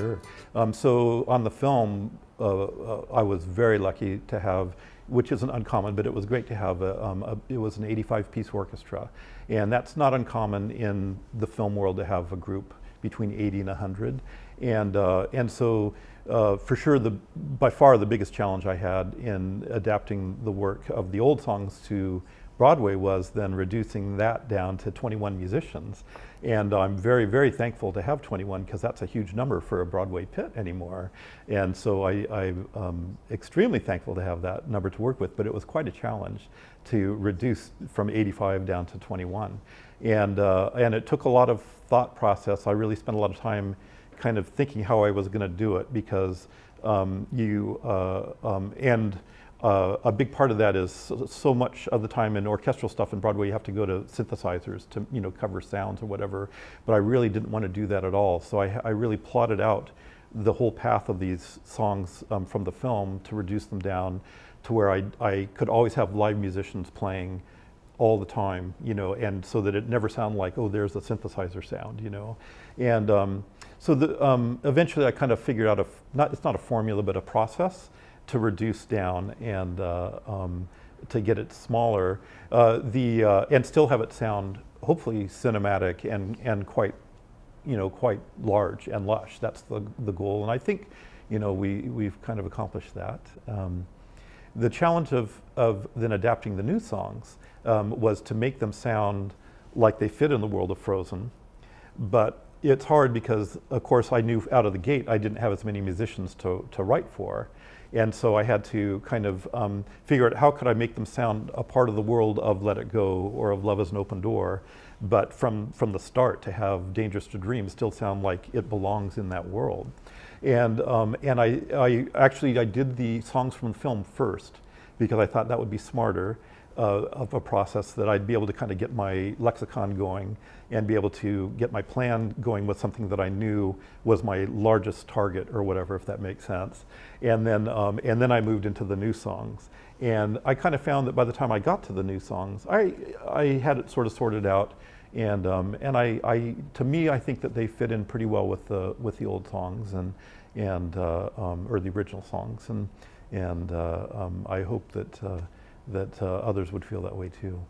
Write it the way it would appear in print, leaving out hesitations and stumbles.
sure. So on the film, I was very lucky to have, which isn't uncommon, but it was great to have it was an 85-piece orchestra. And that's not uncommon in the film world to have a group between 80 and 100. And so for sure, by far the biggest challenge I had in adapting the work of the old songs to Broadway was then reducing that down to 21 musicians. And I'm very, very thankful to have 21 because that's a huge number for a Broadway pit anymore. And so I'm extremely thankful to have that number to work with, but it was quite a challenge to reduce from 85 down to 21. And it took a lot of thought process. I really spent a lot of time kind of thinking how I was going to do it because a big part of that is so much of the time in orchestral stuff in Broadway you have to go to synthesizers to cover sounds or whatever, but I really didn't want to do that at all. So I really plotted out the whole path of these songs from the film to reduce them down to where I could always have live musicians playing all the time, and so that it never sounded like, oh, there's a synthesizer sound, And so eventually I kind of figured out it's not a formula, but a process to reduce down and to get it smaller, and still have it sound hopefully cinematic and quite, quite large and lush. That's the goal, and I think, we've kind of accomplished that. The challenge of then adapting the new songs was to make them sound like they fit in the world of Frozen, but it's hard because, of course, I knew out of the gate I didn't have as many musicians to write for. And so I had to kind of figure out how could I make them sound a part of the world of Let It Go or of Love Is an Open Door, but from the start to have Dangerous to Dream still sound like it belongs in that world. And I did the songs from the film first because I thought that would be smarter of a process, that I'd be able to kind of get my lexicon going and be able to get my plan going with something that I knew was my largest target or whatever, if that makes sense. And then I moved into the new songs. And I kind of found that by the time I got to the new songs, I had it sort of sorted out. And to me, I think that they fit in pretty well with the old songs or the original songs. And I hope that others would feel that way too.